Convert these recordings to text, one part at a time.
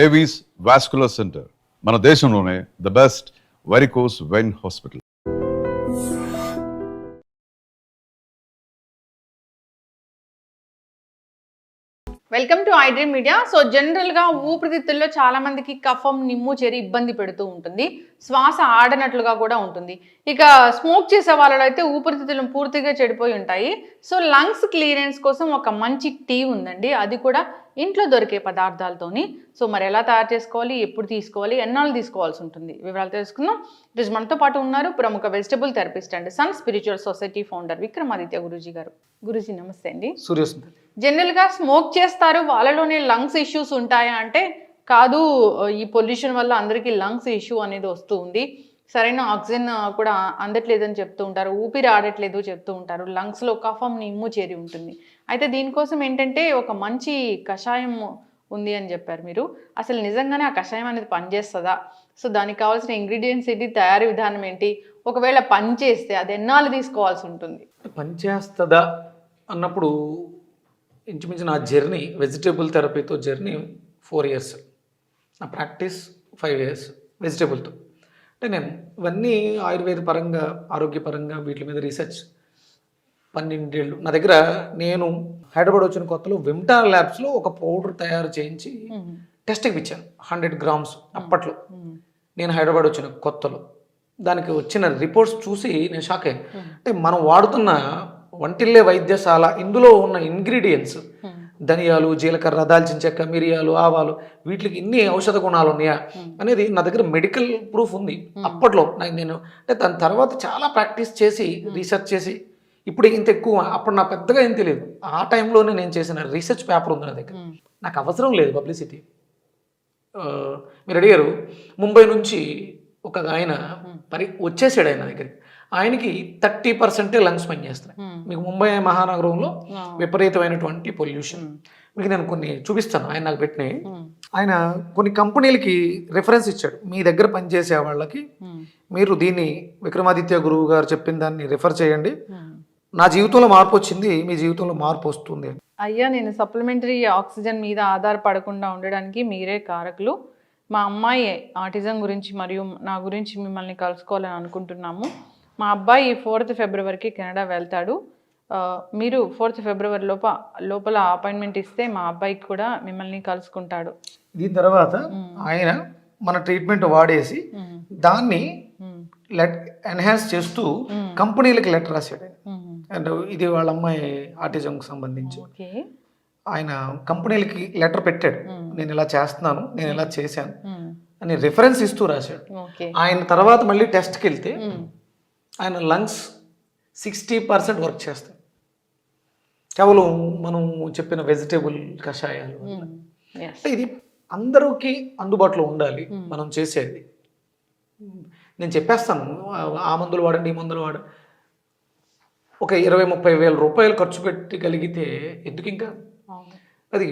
Avis vascular centre మన దేశంలోనే the best varicose vein hospital. Welcome to I dream media. So జనరల్గా ఊపిరితిత్తుల్లో చాలా మందికి కఫం, నిమ్ము చేరి ఇబ్బంది పెడుతూ ఉంటుంది. శ్వాస ఆడనట్లుగా కూడా ఉంటుంది. ఇక స్మోక్ చేసే వాళ్ళలో అయితే ఊపిరితిత్తులు పూర్తిగా చెడిపోయి ఉంటాయి. సో లంగ్స్ క్లియరెన్స్ కోసం ఒక మంచి టీ ఉందండి, అది కూడా ఇంట్లో దొరికే పదార్థాలతోని. సో మరి ఎలా తయారు చేసుకోవాలి, ఎప్పుడు తీసుకోవాలి, ఎన్నాళ్ళు తీసుకోవాల్సి ఉంటుంది, వివరాలు తెలుసుకుందాం. ఈరోజు మనతో పాటు ఉన్నారు ప్రముఖ vegetable therapist and sun spiritual society founder Vikramaditya Guruji గారు. గురూజీ నమస్తే అండి. సూర్యసుందర్. జనరల్గా స్మోక్ చేస్తారు, వాళ్ళలోనే లంగ్స్ ఇష్యూస్ ఉంటాయా అంటే కాదు, ఈ పొల్యూషన్ వల్ల అందరికీ లంగ్స్ ఇష్యూ అనేది వస్తూ ఉంది. సరైన ఆక్సిజన్ కూడా అందట్లేదని చెప్తూ ఉంటారు, ఊపిరి ఆడట్లేదు చెప్తూ ఉంటారు, లంగ్స్లో కఫం, నిమ్ము చేరి ఉంటుంది. అయితే దీనికోసం ఏంటంటే ఒక మంచి కషాయం ఉంది అని చెప్పారు మీరు. అసలు నిజంగానే ఆ కషాయం అనేది పనిచేస్తుందా? సో దానికి కావాల్సిన ఇంగ్రీడియంట్స్ ఏంటి, తయారీ విధానం ఏంటి, ఒకవేళ పని చేస్తే అది ఎన్నాళ్ళు తీసుకోవాల్సి ఉంటుంది? పనిచేస్తుందా అన్నప్పుడు ఇంచుమించు నా జర్నీ వెజిటేబుల్ థెరపీతో జర్నీ 4 years, నా ప్రాక్టీస్ 5 years వెజిటేబుల్తో. అంటే నేను ఇవన్నీ ఆయుర్వేద పరంగా, ఆరోగ్యపరంగా వీటి మీద రీసెర్చ్ 12 ఏళ్ళు నా దగ్గర. నేను హైదరాబాద్ వచ్చిన కొత్తలో విమ్టా ల్యాబ్స్లో ఒక పౌడర్ తయారు చేయించి టెస్ట్కి ఇచ్చాను, 100 grams. అప్పట్లో నేను హైదరాబాద్ వచ్చిన కొత్తలో దానికి వచ్చిన రిపోర్ట్స్ చూసి నేను షాక్ అయ్యాను. అంటే మనం వాడుతున్న వంటిల్లే వైద్యశాల ఇందులో ఉన్న ఇంగ్రీడియంట్స్, ధనియాలు, జీలకర్ర, దాల్చిన చెక్క, మిరియాలు, ఆవాలు, వీటికి ఇన్ని ఔషధ గుణాలు ఉన్నాయా అనేది నా దగ్గర మెడికల్ ప్రూఫ్ ఉంది. అప్పట్లో నేను అంటే దాని తర్వాత చాలా ప్రాక్టీస్ చేసి రీసెర్చ్ చేసి ఇప్పుడు ఇంత ఎక్కువ, అప్పుడు నాకు పెద్దగా ఏం తెలియదు. ఆ టైంలోనే నేను చేసిన రీసెర్చ్ పేపర్ ఉంది నా దగ్గర. నాకు అవసరం లేదు పబ్లిసిటీ. మీరు అడిగారు, ముంబై నుంచి ఒక ఆయన వచ్చేసాడు ఆయన దగ్గరికి. ఆయనకి 30% లంగ్స్ పనిచేస్తున్నాయి. మీకు ముంబై మహానగరంలో విపరీతమైనటువంటి పొల్యూషన్. మీకు నేను కొన్ని చూపిస్తాను, ఆయన నాకు పెట్టినాయి. ఆయన కొన్ని కంపెనీలకి రిఫరెన్స్ ఇచ్చాడు, మీ దగ్గర పనిచేసే వాళ్ళకి మీరు దీన్ని విక్రమాదిత్య గురువు గారు చెప్పిన దాన్ని రిఫర్ చేయండి, నా జీవితంలో మార్పు వచ్చింది, మీ జీవితంలో మార్పు వస్తుంది. అయ్యా, నేను సప్లిమెంటరీ ఆక్సిజన్ మీద ఆధారపడకుండా ఉండడానికి మీరే కారకులు. మా అమ్మాయి ఆటిజం గురించి మరియు నా గురించి మిమ్మల్ని కలుసుకోవాలని అనుకుంటున్నాము. మా అబ్బాయి 4th Februaryకి కెనడా వెళ్తాడు. మీరు 4th February లోపల అపాయింట్మెంట్ ఇస్తే మా అబ్బాయికి కూడా మిమ్మల్ని కలుసుకుంటాడు. దీని తర్వాత ఆయన మన ట్రీట్మెంట్ వాడేసి దాన్ని ఎన్హాన్స్ చేస్తూ కంపెనీలకి లెటర్ రాశాడు. అండ్ ఇది వాళ్ళ అమ్మాయి ఆటిజంకి సంబంధించి ఆయన కంపెనీలకి లెటర్ పెట్టాడు, నేను ఇలా చేస్తున్నాను, నేను ఇలా చేశాను అని రిఫరెన్స్ ఇస్తూ రాశాడు. ఆయన తర్వాత మళ్ళీ టెస్ట్కి వెళ్తే ఆయన లంగ్స్ 60% వర్క్ చేస్తాయి, కేవలం మనం చెప్పిన వెజిటేబుల్ కషాయాలు. అంటే ఇది అందరికీ అందుబాటులో ఉండాలి మనం చేసేది. నేను చెప్పేస్తాను, ఆ మందులు వాడండి, ఈ మందులు వాడండి. ఒక 20-30 వేల రూపాయలు ఖర్చు పెట్టగలిగితే ఎందుకు ఇంకా అది,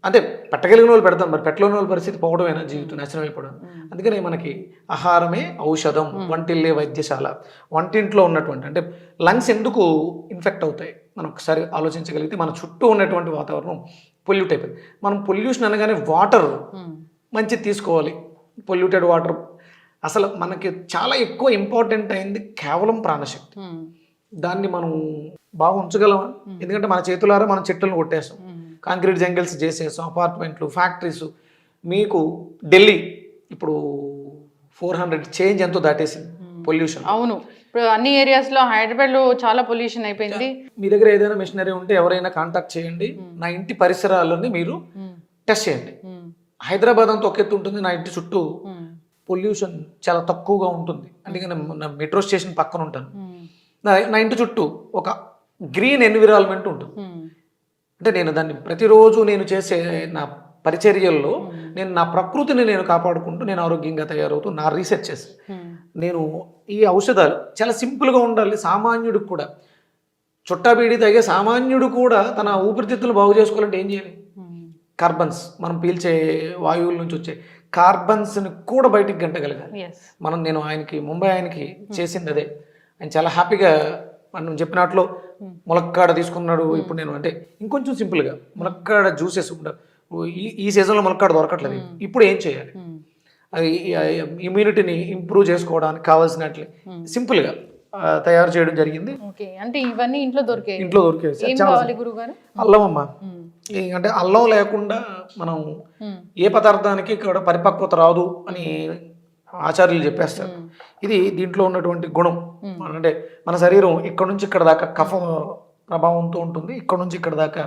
అంటే పెట్టగలిగిన వాళ్ళు పెడతాం, మరి పెట్టలేని వాళ్ళ పరిస్థితి పోవడమేనా జీవితం, నాశనం అయిపోవడం. అందుకని మనకి ఆహారమే ఔషధం, వంటిల్లే వైద్యశాల. వంటింట్లో ఉన్నటువంటి అంటే లంగ్స్ ఎందుకు ఇన్ఫెక్ట్ అవుతాయి మనం ఒకసారి ఆలోచించగలిగితే, మన చుట్టూ ఉన్నటువంటి వాతావరణం పొల్యూట్ అయిపోయింది. మనం పొల్యూషన్ అనగానే వాటర్ మంచిది తీసుకోవాలి, పొల్యూటెడ్ వాటర్. అసలు మనకి చాలా ఎక్కువ ఇంపార్టెంట్ అయింది కేవలం ప్రాణశక్తి. దాన్ని మనం బాగా ఉంచగలమా? ఎందుకంటే మన చేతులారా మనం చెట్లను కొట్టేస్తాం, కాంక్రీట్ జంగిల్స్ చేసేసాం, అపార్ట్మెంట్లు, ఫ్యాక్టరీస్. మీకు ఢిల్లీ ఇప్పుడు 400 చేంజ్ ఎంతో దాటేసింది పొల్యూషన్. అవును, ఇప్పుడు అన్ని ఏరియాస్లో, హైదరాబాద్లో చాలా పొల్యూషన్ అయిపోయింది. మీ దగ్గర ఏదైనా మిషనరీ ఉంటే ఎవరైనా కాంటాక్ట్ చేయండి, నా ఇంటి పరిసరాలని మీరు టెస్ట్ చేయండి. హైదరాబాద్ అంతా ఒక ఎత్తు ఉంటుంది, నా ఇంటి చుట్టూ పొల్యూషన్ చాలా తక్కువగా ఉంటుంది. అందుకని నా మెట్రో స్టేషన్ పక్కన ఉంటాను, నా ఇంటి చుట్టూ ఒక గ్రీన్ ఎన్విరాన్మెంట్ ఉంటుంది. అంటే నేను దాన్ని ప్రతిరోజు నేను చేసే నా పరిచర్యల్లో నేను నా ప్రకృతిని నేను కాపాడుకుంటూ నేను ఆరోగ్యంగా తయారవుతూ నా రీసెర్చ్ చేసి నేను ఈ ఔషధాలు చాలా సింపుల్గా ఉండాలి. సామాన్యుడికి కూడా, చుట్టా బీడి తాగే సామాన్యుడు కూడా తన ఊపిరితిత్తులు బాగు చేసుకోవాలంటే ఏం చేయాలి? కార్బన్స్, మనం పీల్చే వాయువుల నుంచి వచ్చే కార్బన్స్ని కూడా బయటికి గంటగలగాలి మనం. నేను ముంబై ఆయనకి చేసింది అదే. ఆయన చాలా హ్యాపీగా మనం చెప్పినట్లు ములక్కాడ తీసుకున్నాడు. ఇప్పుడు నేను అంటే ఇంకొంచెం సింపుల్గా ములక్కాడ జ్యూసెస్ ఈ సీజన్లో మనకు అక్కడ దొరకట్లేదు. ఇప్పుడు ఏం చేయాలి, అది ఇమ్యూనిటీని ఇంప్రూవ్ చేసుకోవడానికి కావాల్సినట్లు సింపుల్గా తయారు చేయడం జరిగింది. ఓకే, అంటే ఇవన్నీ ఇంట్లో దొరికాయి. ఇంట్లో దొరికేది ఏం కావాలి గురుగారు? అల్లం అమ్మ. అంటే అల్లం లేకుండా మనం ఏ పదార్థానికి ఇక్కడ పరిపక్వత రాదు అని ఆచార్యులు చెప్పేస్తారు. ఇది దీంట్లో ఉన్నటువంటి గుణం. అంటే మన శరీరం ఇక్కడ నుంచి ఇక్కడ దాకా కఫ ప్రభావంతో ఉంటుంది, ఇక్కడ నుంచి ఇక్కడ దాకా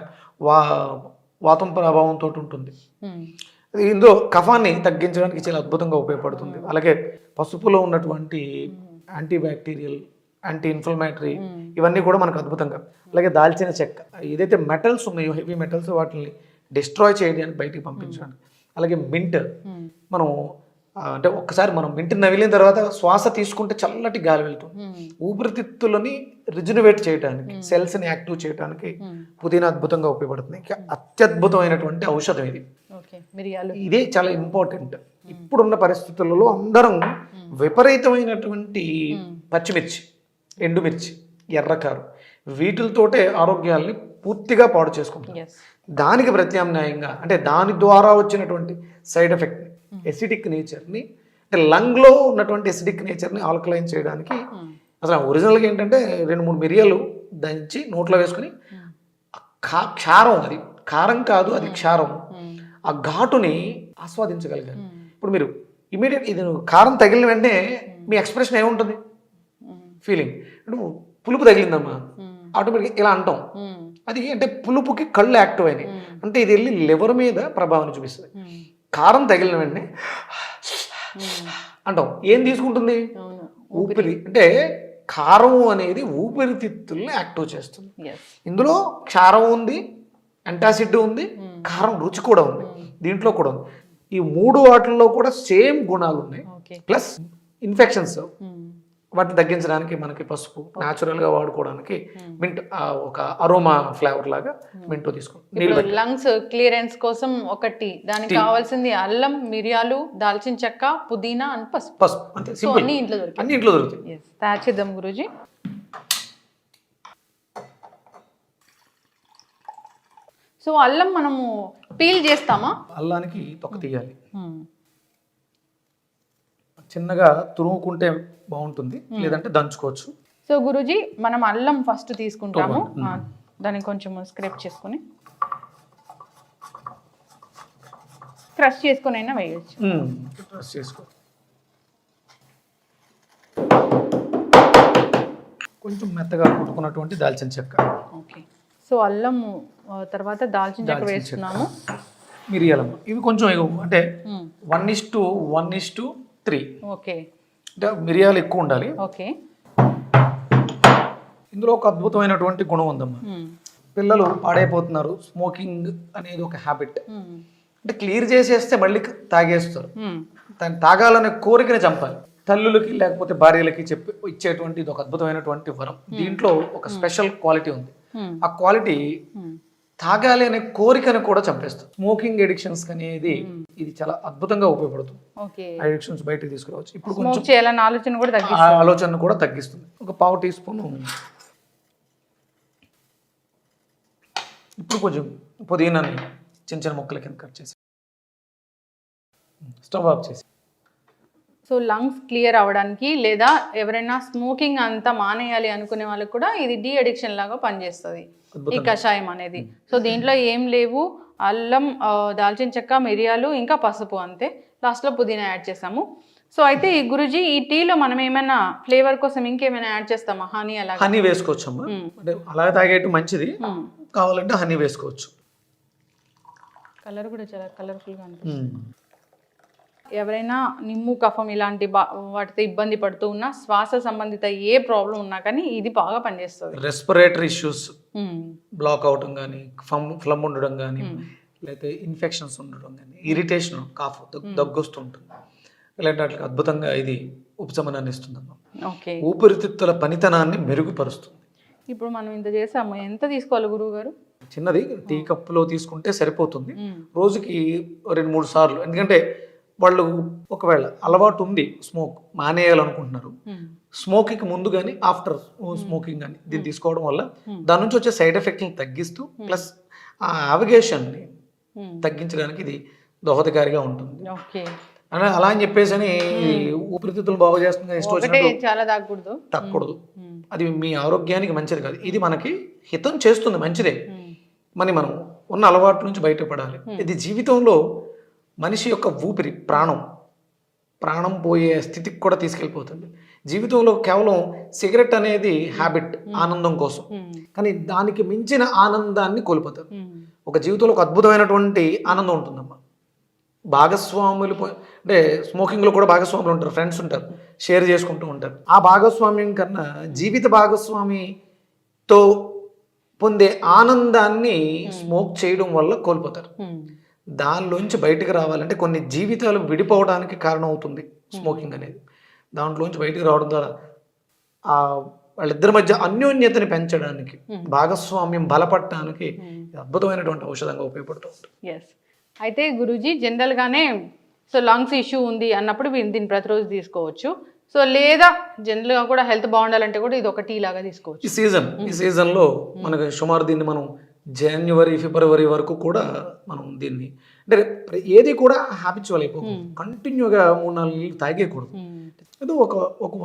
వాతం ప్రభావంతో ఉంటుంది. ఇందులో కఫాన్ని తగ్గించడానికి చాలా అద్భుతంగా ఉపయోగపడుతుంది. అలాగే పసుపులో ఉన్నటువంటి యాంటీ బ్యాక్టీరియల్, యాంటీ ఇన్ఫ్లమేటరీ ఇవన్నీ కూడా మనకు అద్భుతంగా. అలాగే దాల్చిన చెక్క, ఏదైతే మెటల్స్ ఉన్నాయో హెవీ మెటల్స్ వాటిని డిస్ట్రాయ్ చేయడానికి, బయటికి పంపించడానికి. అలాగే మింట్, మనం అంటే ఒక్కసారి మనం మింట్ నవిలిన తర్వాత శ్వాస తీసుకుంటే చల్లటి గాలి వెళ్తుంది. ఊపిరితిత్తులని రిజనరేట్ చేయడానికి, సెల్స్ని యాక్టివ్ చేయడానికి పుదీనా అద్భుతంగా ఉపయోగపడుతుంది. ఇంకా అత్యద్భుతమైనటువంటి ఔషధం ఇది. ఇదే చాలా ఇంపార్టెంట్. ఇప్పుడున్న పరిస్థితులలో అందరం విపరీతమైనటువంటి పచ్చిమిర్చి, ఎండుమిర్చి, ఎర్రకారు వీటితోటే ఆరోగ్యాల్ని పూర్తిగా పాడు చేసుకుంటాం. దానికి ప్రత్యామ్నాయంగా, అంటే దాని ద్వారా వచ్చినటువంటి సైడ్ ఎఫెక్ట్ని, ఎసిడిక్ నేచర్ని, అంటే లంగ్లో ఉన్నటువంటి ఎసిడిక్ నేచర్ని ఆల్కలైన్ చేయడానికి అసలు ఒరిజినల్గా ఏంటంటే 2-3 మిరియాలు దంచి నోట్లో వేసుకుని క్షారం, అది కారం కాదు, అది క్షారం, ఆ ఘాటుని ఆస్వాదించగలిగారు. ఇప్పుడు మీరు ఇమీడియట్ ఇది కారం తగిలిన వెంటనే మీ ఎక్స్ప్రెషన్ ఏముంటుంది, ఫీలింగ్ అంటే పులుపు తగిలిందమ్మా ఆటోమేటిక్గా ఇలా అంటాం. అది అంటే పులుపుకి కళ్ళు యాక్టివ్ అయినాయి, అంటే ఇది వెళ్ళి లివర్ మీద ప్రభావాన్ని చూపిస్తుంది. కారం తగిలిన వెంటనే అంటాం. ఏం తీసుకుంటుంది, ఊపిరి. అంటే కారం అనేది ఊపిరితిత్తుల్ని యాక్టివ్ చేస్తుంది. ఇందులో క్షారం ఉంది, యాంటాసిడ్ ఉంది, కారం రుచి కూడా ఉంది, దీంట్లో కూడా ఉంది. ఈ 3 వాటిల్లో కూడా సేమ్ గుణాలు ఉన్నాయి. ప్లస్ ఇన్ఫెక్షన్స్ వాటిని తగ్గించడానికి మనకి పసుపు న్యాచురల్గా వాడుకోవడానికి మింట్ ఒక అరోమా ఫ్లేవర్ లాగా మింట్ తీసుకోండి. లంగ్స్ క్లియరెన్స్ కోసం ఒకటి, దానికి కావాల్సింది అల్లం, మిరియాలు, దాల్చిన చెక్క, పుదీనా అండ్ పసుపు. అంతే, అన్ని ఇంట్లో దొరుకుతాయి. తయారు చేద్దాం గురూజీ. సో అల్లం మనము పీల్ చేస్తామా? అల్లానికి తొక్క తీయాలి, చిన్నగా తురుముకుంటే బాగుంటుంది, లేదంటే దంచుకోవచ్చు. సో గురూజీ, మనం అల్లం ఫస్ట్ తీసుకుంటాము, దాన్ని కొంచెం స్క్రేప్ చేసుకుని క్రష్ చేసుకుని అయినా వేయచ్చు. క్రష్ చేసుకో, కొంచెం మెత్తగా కుట్టుకున్నటువంటి దాల్చిన చెక్క. ఓకే, సో అల్లం తర్వాత దాల్చిన చెక్క వేస్తున్నాము. మిరియాలమ్మ, ఇవి కొంచెం అంటే 1:1:3. ఓకే, అంటే మిరియాలు ఎక్కువ ఉండాలి. ఓకే, ఇందులో ఒక అద్భుతమైనటువంటి గుణం ఉందమ్మా. పిల్లలు పాడైపోతున్నారు, స్మోకింగ్ అనేది ఒక హ్యాబిట్. అంటే క్లియర్ చేసేస్తే మళ్ళీ తాగేస్తారు. దాన్ని తాగాలనే కోరికని చంపాలి. తల్లులకి లేకపోతే భార్యలకి ఇచ్చేటువంటి ఇది ఒక అద్భుతమైనటువంటి వరం. దీంట్లో ఒక స్పెషల్ క్వాలిటీ ఉంది. ఆ క్వాలిటీ తాగాలి అనే కోరికను కూడా చంపేస్తుంది. స్మోకింగ్ ఎడిక్షన్స్ అనేది ఇది చాలా అద్భుతంగా ఉపయోగపడుతుంది. అడిక్షన్స్ బయటకు తీసుకురావచ్చు. ఇప్పుడు కొంచెం ఆలోచన కూడా తగ్గిస్తుంది. ఒక 1/2 టీ స్పూన్. ఇప్పుడు కొంచెం పుదీనాని చిన్న చిన్న ముక్కల కింద కట్ చేసి స్టవ్ ఆఫ్ చేసి. సో లంగ్స్ క్లియర్ అవ్వడానికి, లేదా ఎవరైనా స్మోకింగ్ అంతా మానేయాలి అనుకునే వాళ్ళకి కూడా ఇది డీ అడిక్షన్ లాగా పనిచేస్తుంది ఈ కషాయం అనేది. సో దీంట్లో ఏం లేవు, అల్లం, దాల్చిన చెక్క, మిరియాలు, ఇంకా పసుపు, అంతే. లాస్ట్లో పుదీనా యాడ్ చేసాము. సో అయితే ఈ గురుజీ, ఈ టీలో మనం ఏమైనా ఫ్లేవర్ కోసం ఇంకేమైనా యాడ్ చేస్తామా? హనీ అలా? హనీ వేసుకోవచ్చమ్మా, అంటే అలా తాగేట్టు మంచిది. కావాలంటే హనీ వేసుకోవచ్చు. కలర్ కూడా చాలా కలర్ఫుల్గా అనిపిస్తుంది. ఎవరైనా నిమ్ము, కఫం ఇలాంటి వాటితో ఇబ్బంది పడుతూ ఉన్నా, శ్వాస సంబంధిత ఏ ప్రాబ్లం ఉన్నా కానీ ఇది బాగా పనిచేస్తుంది. రెస్పిరేటరీ ఇష్యూస్ బ్లాక్ అవడం కానీ, ఫ్లమ్ ఉండడం కానీ, లేకపోతే ఇన్ఫెక్షన్స్ ఉండడం కానీ, ఇరిటేషన్, కాఫ్, దగ్గు వస్తుంటుంది, ఇలాంటి వాటికి అద్భుతంగా ఇది ఉపశమనాన్ని ఇస్తుందమ్మా. ఊపిరితిత్తుల పనితనాన్ని మెరుగుపరుస్తుంది. ఇప్పుడు మనం ఇంత చేసాము, ఎంత తీసుకోవాలి గురువు గారు? చిన్నది టీ కప్పులో తీసుకుంటే సరిపోతుంది. రోజుకి 2-3 సార్లు. ఎందుకంటే వాళ్ళు ఒకవేళ అలవాటు ఉంది, స్మోక్ మానేయాలనుకుంటున్నారు, స్మోకింగ్ ముందు కానీ ఆఫ్టర్ స్మోకింగ్ కానీ దీన్ని తీసుకోవడం వల్ల దాని నుంచి వచ్చే సైడ్ ఎఫెక్ట్ని తగ్గిస్తూ, ప్లస్ ఆ యావిగేషన్ని తగ్గించడానికి ఇది దోహదకారిగా ఉంటుంది. ఓకే. అలా అని చెప్పేసి అని ఊపిరితిత్తులు బాగు చేస్తుంది ఇష్టం ఒకటే వచ్చినట్టు చాలా తాగకూడదు. తక్కకూడదు. అది మీ ఆరోగ్యానికి మంచిది కాదు. ఇది మనకి హితం చేస్తుంది, మంచిదే. మనం ఉన్న అలవాటు నుంచి బయటపడాలి. ఇది జీవితంలో మనిషి యొక్క ఊపిరి, ప్రాణం పోయే స్థితికి కూడా తీసుకెళ్ళిపోతుంది. జీవితంలో కేవలం సిగరెట్ అనేది హ్యాబిట్, ఆనందం కోసం, కానీ దానికి మించిన ఆనందాన్ని కోల్పోతారు. ఒక జీవితంలో ఒక అద్భుతమైనటువంటి ఆనందం ఉంటుందమ్మా. భాగస్వాములు అంటే స్మోకింగ్లో కూడా భాగస్వాములు ఉంటారు, ఫ్రెండ్స్ ఉంటారు, షేర్ చేసుకుంటూ ఉంటారు. ఆ భాగస్వామ్యం కన్నా జీవిత భాగస్వామితో పొందే ఆనందాన్ని స్మోక్ చేయడం వల్ల కోల్పోతారు. దానిలోంచి బయటకు రావాలంటే కొన్ని జీవితాలు విడిపోవడానికి కారణం అవుతుంది స్మోకింగ్ అనేది. దాంట్లోంచి బయటకు రావడం ద్వారా వాళ్ళిద్దరి మధ్య అన్యోన్యతని పెంచడానికి, భాగస్వామ్యం బలపడటానికి అద్భుతమైనటువంటి ఔషధంగా ఉపయోగపడుతూ ఉంటుంది. ఎస్. అయితే గురూజీ జనరల్గానే సో లంగ్స్ ఇష్యూ ఉంది అన్నప్పుడు దీన్ని ప్రతిరోజు తీసుకోవచ్చు. సో లేదా జనరల్గా కూడా హెల్త్ బాగుండాలంటే కూడా ఇది ఒక టీ లాగా తీసుకోవచ్చు. ఈ సీజన్లో మనకి సుమారు దీన్ని మనం జనవరి, ఫిబ్రవరి వరకు కూడా మనం దీన్ని అంటే ఏది కూడా హ్యాబిచువల్ అయిపోకూడదు. కంటిన్యూగా 3-4 నీళ్ళు తాగేయకూడదు. ఇది ఒక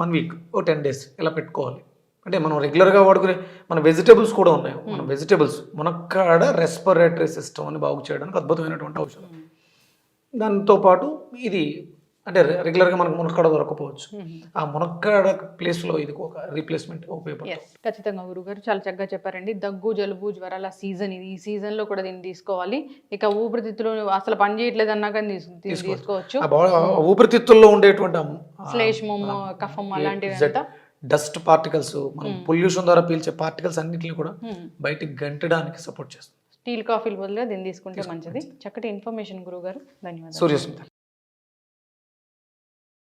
1 వీక్, 10 days ఇలా పెట్టుకోవాలి. అంటే మనం రెగ్యులర్గా వాడుకునే మన వెజిటేబుల్స్ కూడా ఉన్నాయి. మన వెజిటేబుల్స్ మునక్కాడ రెస్పిరేటరీ సిస్టమ్ అని బాగు చేయడానికి అద్భుతమైనటువంటి ఔషధం. దాంతోపాటు ఇది అంటే రెగ్యులర్గా మనకు మునక్కాడ దొరకపోవచ్చు. ఆ మునక్కాడ ప్లేస్లో ఇది ఒక రీప్లేస్మెంట్ ఉపయోగపడుతుంది. ఖచ్చితంగా గురుగారు చాలా చక్కగా చెప్పారండి. దగ్గు, జలుబు, జ్వరాల సీజన్ ఇది. ఈ సీజన్లో కూడా దీన్ని తీసుకోవాలి. ఇక ఊపిరితిత్తులు అసలు పని చేయట్లేదు అన్నా కానీ తీసుకోవచ్చు. ఊపిరితిత్తుల్లో ఉండేటువంటి శ్లేష్మం, కఫం అలాంటివి, డస్ట్ పార్టికల్స్, మనం పొల్యూషన్ ద్వారా పీల్చే పార్టికల్స్ అన్నిటిని కూడా బయటికి గంటడానికి సపోర్ట్ చేస్తుంది. టీ కాఫీలు బదులుగా దీన్ని తీసుకుంటే మంచిది. చక్కటి ఇన్ఫర్మేషన్ గురుగారు, ధన్యవాదాలు. Suryasmita.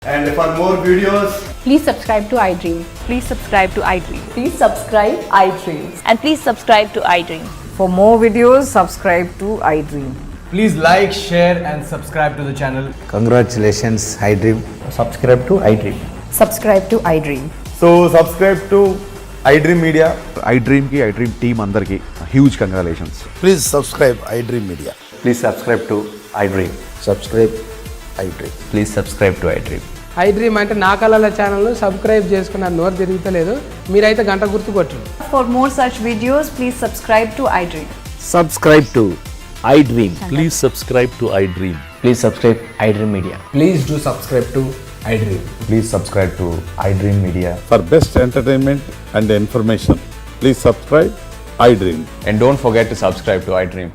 And for more videos, Please subscribe to iDream. Please subscribe to iDream. Please subscribe iDream. And please subscribe to iDream. For more videos, subscribe to iDream. please like, share and subscribe to the channel. Congratulations, iDream. Subscribe to iDream. Subscribe to iDream. So subscribe to iDream Media. iDream team andarki huge congratulations. Please subscribe iDream Media. Please subscribe to iDream. Subscribe iDream. Please subscribe to iDream. iDream అంటే నా కళల ఛానల్ను subscribe చేసుకున్న నోరు తిరుగుతలేదు, మీరైతే గంట గుర్తు కొట్టండి. For more such videos, please subscribe to iDream. Subscribe to iDream. Please subscribe to iDream. Please subscribe iDream Media. Please do subscribe to iDream. Please subscribe to iDream Media. For best entertainment and information, please subscribe iDream. And don't forget to subscribe to iDream.